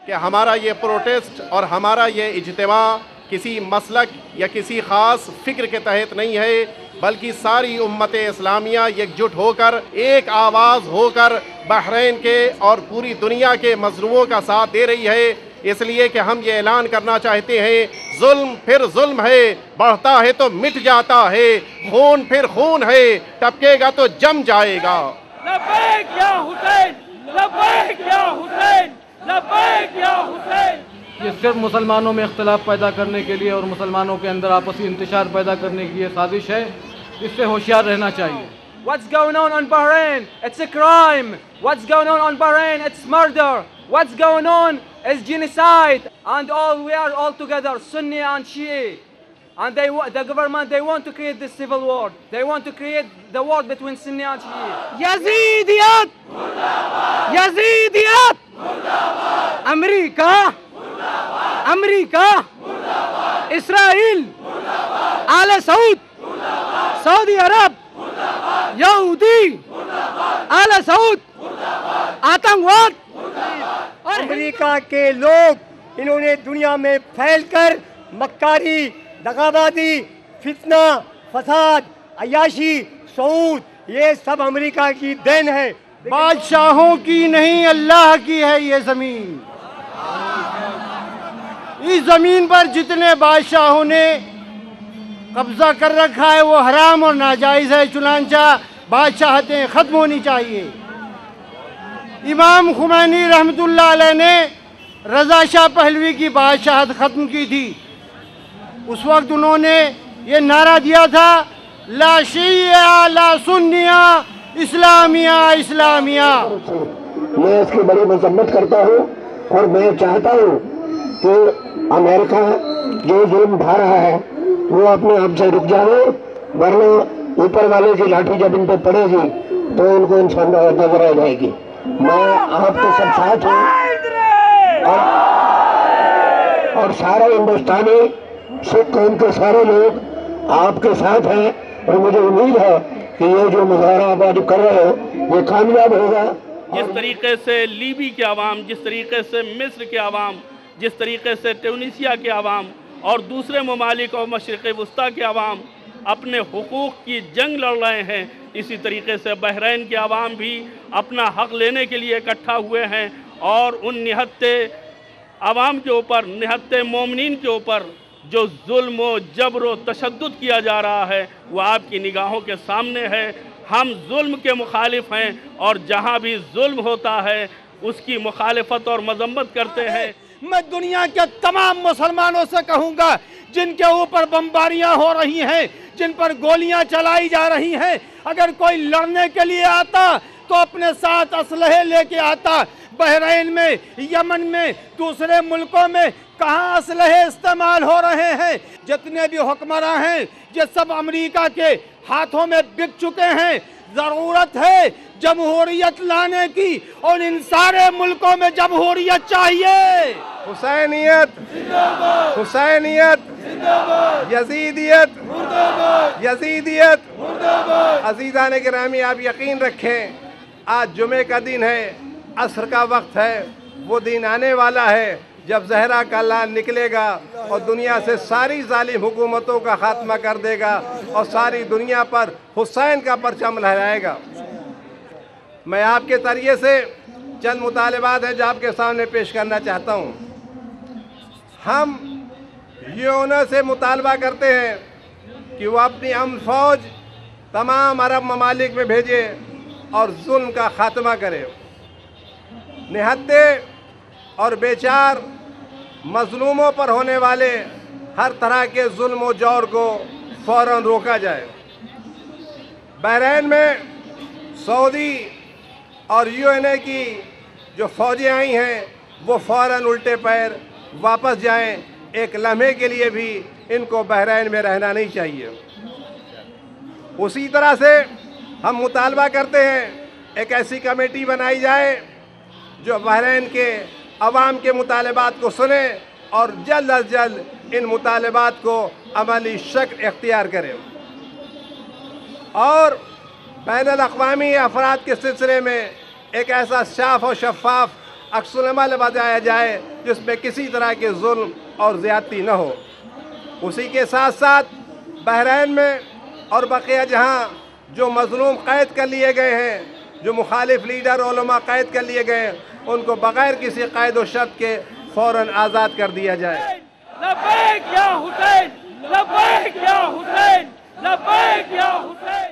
کہ ہمارا یہ پروٹیسٹ اور ہمارا یہ اجتماع کسی مسلک یا کسی خاص فکر کے تحت نہیں ہے، بلکہ ساری امت اسلامیہ یکجٹ ہو کر ایک آواز ہو کر بحرین کے اور پوری دنیا کے مظلوموں کا ساتھ دے رہی ہے۔ اس لیے کہ ہم یہ اعلان کرنا چاہتے ہیں، ظلم پھر ظلم ہے، بڑھتا ہے تو مٹ جاتا ہے، خون پھر خون ہے، ٹپکے گا تو جم جائے گا۔ لبیک یا حسین، لبیک یا حسین، لبیک یا حسین۔ یہ صرف مسلمانوں میں اختلاف پیدا کرنے کے لیے اور مسلمانوں کے اندر آپسی انتشار پیدا کرنے کی یہ سازش ہے، اس سے ہوشیار رہنا چاہیے۔ What's going on Bahrain? It's a crime. What's going on Bahrain? It's murder. What's going on is genocide. And we are all together, Sunni and Shia. And the government, they want to create this civil war. They want to create the war between Sunni and Shia. یزیدیت یزیدیت امریکہ امریکہ اسرائیل آل سعود سعودی عرب یہودی آل سعود آتنکواد۔ امریکہ کے لوگ انہوں نے دنیا میں پھیل کر مکاری، دغابازی، فتنہ، فساد، عیاشی، سعود، یہ سب امریکہ کی دین ہے۔ بادشاہوں کی نہیں، اللہ کی ہے یہ زمین۔ اس زمین پر جتنے بادشاہوں نے قبضہ کر رکھا ہے وہ حرام اور ناجائز ہے، چنانچہ بادشاہتیں ختم ہونی چاہیے۔ امام خمینی رحمۃ اللہ علیہ نے رضا شاہ پہلوی کی بادشاہت ختم کی تھی۔ اس وقت انہوں نے یہ نعرہ دیا تھا، لا شیعہ لا سنیہ، اسلامیہ اسلامیہ۔ میں اس کی بڑی مذمت کرتا ہوں اور میں چاہتا ہوں کہ امریکہ جو ظلم ڈھا رہا ہے وہ اپنے آپ سے رک جائے، ورنہ اوپر والے کی لاٹھی جب ان پہ پڑے گی تو ان کو انشاءاللہ نظر آ جائے گی۔ میں آپ کے سب ساتھ ہوں اور سارا ہندوستانی سکھ قوم کے سارے لوگ آپ کے ساتھ ہیں، اور مجھے امید ہے کہ یہ جو مظاہرہ آپ آج کر رہے ہو یہ کامیاب ہوگا۔ جس طریقے سے لیبی کے عوام، جس طریقے سے مصر کے عوام، جس طریقے سے ٹیونیسیا کے عوام اور دوسرے ممالک اور مشرق وسطیٰ کے عوام اپنے حقوق کی جنگ لڑ رہے ہیں، اسی طریقے سے بحرین کے عوام بھی اپنا حق لینے کے لیے اکٹھا ہوئے ہیں، اور ان نہتے عوام کے اوپر، نہتے مومنین کے اوپر جو ظلم و جبر و تشدد کیا جا رہا ہے وہ آپ کی نگاہوں کے سامنے ہے۔ ہم ظلم کے مخالف ہیں اور جہاں بھی ظلم ہوتا ہے اس کی مخالفت اور مذمت کرتے ہیں۔ میں دنیا کے تمام مسلمانوں سے کہوں گا جن کے اوپر بمباریاں ہو رہی ہیں، جن پر گولیاں چلائی جا رہی ہیں، اگر کوئی لڑنے کے لیے آتا تو اپنے ساتھ اسلحے لے کے آتا۔ بحرین میں، یمن میں، دوسرے ملکوں میں کہاں اسلحے استعمال ہو رہے ہیں؟ جتنے بھی حکمراں ہیں یہ سب امریکہ کے ہاتھوں میں بک چکے ہیں۔ ضرورت ہے جمہوریت لانے کی، اور ان سارے ملکوں میں جمہوریت چاہیے۔ حسینیت، حسینیت، یزیدیت، یزیدیت۔ عزیزان گرامی، آپ یقین رکھیں آج جمعے کا دن ہے، عصر کا وقت ہے، وہ دن آنے والا ہے جب زہرا کا لال نکلے گا اور دنیا سے ساری ظالم حکومتوں کا خاتمہ کر دے گا اور ساری دنیا پر حسین کا پرچم لہرائے گا۔ میں آپ کے ذریعے سے چند مطالبات ہیں جو آپ کے سامنے پیش کرنا چاہتا ہوں۔ ہم یونو سے مطالبہ کرتے ہیں کہ وہ اپنی امن فوج تمام عرب ممالک میں بھیجے اور ظلم کا خاتمہ کرے۔ نہتے اور بیچار مظلوموں پر ہونے والے ہر طرح کے ظلم و جور کو فوراً روکا جائے۔ بحرین میں سعودی اور UNA کی جو فوجیں آئی ہیں وہ فوراً الٹے پیر واپس جائیں، ایک لمحے کے لیے بھی ان کو بحرین میں رہنا نہیں چاہیے۔ اسی طرح سے ہم مطالبہ کرتے ہیں ایک ایسی کمیٹی بنائی جائے جو بحرین کے عوام کے مطالبات کو سنے اور جلد از جلد ان مطالبات کو عملی شکل اختیار کرے، اور بین الاقوامی افراد کے سلسلے میں ایک ایسا صاف و شفاف عکس العمل بتایا جائے جس میں کسی طرح کے ظلم اور زیادتی نہ ہو۔ اسی کے ساتھ ساتھ بحرین میں اور بقیہ جہاں جو مظلوم قید کر لیے گئے ہیں، جو مخالف لیڈر علماء قید کر لیے گئے ہیں، ان کو بغیر کسی قید و شرط کے فوراً آزاد کر دیا جائے۔ لبیک یا حسین، لبیک یا حسین، لبیک یا حسین۔